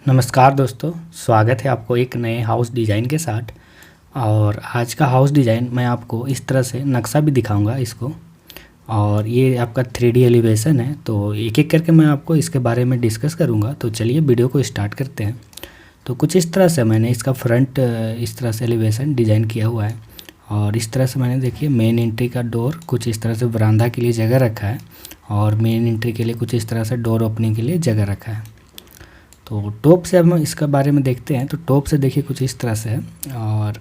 नमस्कार दोस्तों, स्वागत है आपको एक नए हाउस डिज़ाइन के साथ। और आज का हाउस डिज़ाइन मैं आपको इस तरह से नक्शा भी दिखाऊंगा इसको। और ये आपका 3D एलिवेशन है, तो एक एक करके मैं आपको इसके बारे में डिस्कस करूंगा। तो चलिए वीडियो को स्टार्ट करते हैं। तो कुछ इस तरह से मैंने इसका फ्रंट इस तरह से एलिवेशन डिज़ाइन किया हुआ है। और इस तरह से मैंने देखिए मेन एंट्री का डोर कुछ इस तरह से बरामदा के लिए जगह रखा है, और मेन एंट्री के लिए कुछ इस तरह से डोर ओपनिंग के लिए जगह रखा है। तो टॉप से अब हम इसका बारे में देखते हैं। तो टॉप से देखिए कुछ इस तरह से है, और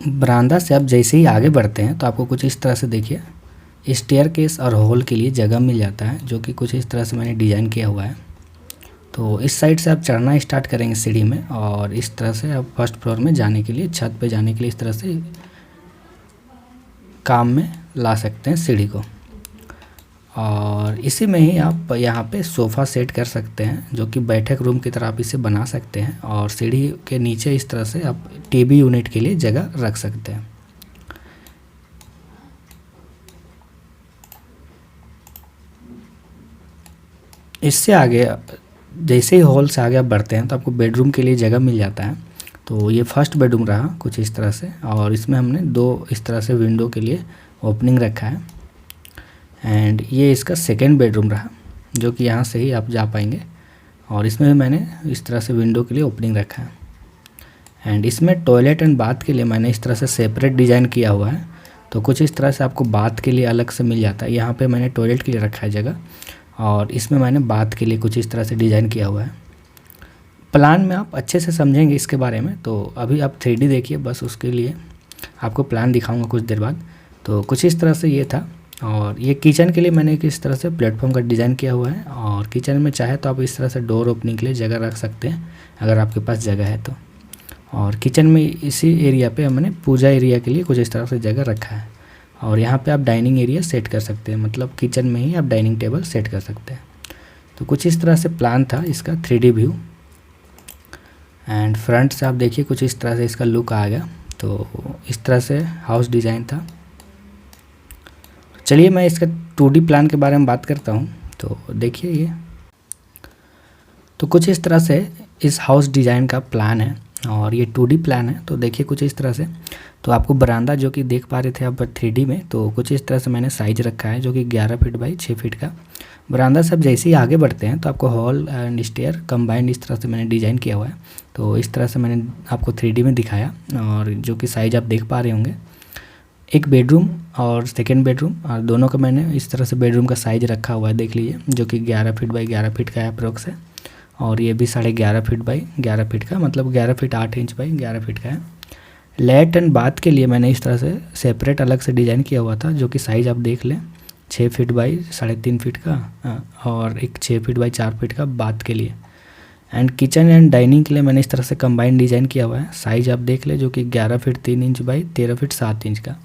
बरामदा से आप जैसे ही आगे बढ़ते हैं तो आपको कुछ इस तरह से देखिए स्टेयरकेस और हॉल के लिए जगह मिल जाता है, जो कि कुछ इस तरह से मैंने डिज़ाइन किया हुआ है। तो इस साइड से आप चढ़ना स्टार्ट करेंगे सीढ़ी में, और इस तरह से आप फर्स्ट फ्लोर में जाने के लिए, छत पे जाने के लिए इस तरह से काम में ला सकते हैं सीढ़ी को। और इसी में ही आप यहाँ पे सोफ़ा सेट कर सकते हैं, जो कि बैठक रूम की तरह आप इसे बना सकते हैं। और सीढ़ी के नीचे इस तरह से आप टीवी यूनिट के लिए जगह रख सकते हैं। इससे आगे जैसे ही हॉल से आगे आप बढ़ते हैं तो आपको बेडरूम के लिए जगह मिल जाता है। तो ये फर्स्ट बेडरूम रहा कुछ इस तरह से, और इसमें हमने दो इस तरह से विंडो के लिए ओपनिंग रखा है। एंड ये इसका सेकेंड बेडरूम रहा, जो कि यहाँ से ही आप जा पाएंगे। और इसमें भी मैंने इस तरह से विंडो के लिए ओपनिंग रखा है। एंड इसमें टॉयलेट एंड बाथ के लिए मैंने इस तरह से सेपरेट डिज़ाइन किया हुआ है। तो कुछ इस तरह से आपको बाथ के लिए अलग से मिल जाता है। यहाँ पे मैंने टॉयलेट के लिए रखा है जगह, और इसमें मैंने बाथ के लिए कुछ इस तरह से डिज़ाइन किया हुआ है। प्लान में आप अच्छे से समझेंगे इसके बारे में। तो अभी आप 3D देखिए, बस उसके लिए आपको प्लान दिखाऊँगा कुछ देर बाद। तो कुछ इस तरह से ये था। और ये किचन के लिए मैंने इस तरह से प्लेटफॉर्म का डिज़ाइन किया हुआ है। और किचन में चाहे तो आप इस तरह से डोर ओपनिंग के लिए जगह रख सकते हैं, अगर आपके पास जगह है तो। और किचन में इसी एरिया पे हमने पूजा एरिया के लिए कुछ इस तरह से जगह रखा है। और यहाँ पे आप डाइनिंग एरिया सेट कर सकते हैं, मतलब किचन में ही आप डाइनिंग टेबल सेट कर सकते हैं। तो कुछ इस तरह से प्लान था इसका 3D व्यू। एंड फ्रंट से आप देखिए कुछ इस तरह से इसका लुक आ गया। तो इस तरह से हाउस डिज़ाइन था। चलिए मैं इसका 2D प्लान के बारे में बात करता हूँ। तो देखिए ये तो कुछ इस तरह से इस हाउस डिज़ाइन का प्लान है, और ये 2D प्लान है। तो देखिए कुछ इस तरह से, तो आपको बरामदा जो कि देख पा रहे थे आप 3D में, तो कुछ इस तरह से मैंने साइज रखा है, जो कि 11 फीट बाई 6 फीट का बरामदा। सब जैसे ही आगे बढ़ते हैं तो आपको हॉल एंड स्टेयर कंबाइंड इस तरह से मैंने डिज़ाइन किया हुआ है। तो इस तरह से मैंने आपको 3D में दिखाया, और जो कि साइज आप देख पा रहे होंगे। एक बेडरूम और सेकेंड बेडरूम, और दोनों का मैंने इस तरह से बेडरूम का साइज़ रखा हुआ है, देख लीजिए, जो कि 11 फीट बाई 11 फीट का है अप्रोक्स है। और ये भी 11.5 फीट बाई 11 फीट का, मतलब 11 फीट 8 इंच बाई 11 फीट का है। लेट एंड बाथ के लिए मैंने इस तरह से सेपरेट अलग से डिज़ाइन किया हुआ था, जो कि साइज़ आप देख लें, 6 फीट बाई 3.5 फीट का, और एक 6 फीट बाई 4 फीट का बाथ के लिए। एंड किचन एंड डाइनिंग के लिए मैंने इस तरह से कंबाइंड डिज़ाइन किया हुआ है। साइज़ आप देख लें, जो कि 11 feet 3 inch by 13 feet 7 inch का।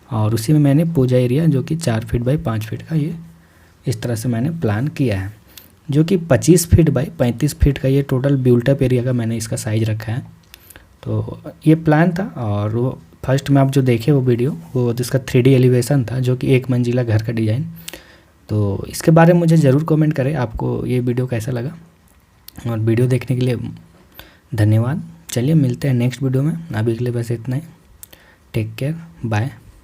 और उसी में मैंने पूजा एरिया, जो कि 4 फीट बाई 5 फीट का, ये इस तरह से मैंने प्लान किया है। जो कि 25 फीट बाई 35 फीट का ये टोटल बिल्टअप एरिया का मैंने इसका साइज़ रखा है। तो ये प्लान था। और वो फर्स्ट में आप जो देखे वो वीडियो, वो जिसका 3D एलिवेशन था, जो कि एक मंजिला घर का डिज़ाइन। तो इसके बारे में मुझे ज़रूर कमेंट करें आपको ये वीडियो कैसा लगा। और वीडियो देखने के लिए धन्यवाद। चलिए मिलते हैं नेक्स्ट वीडियो में। अभी के लिए बस इतना ही। Take care, bye.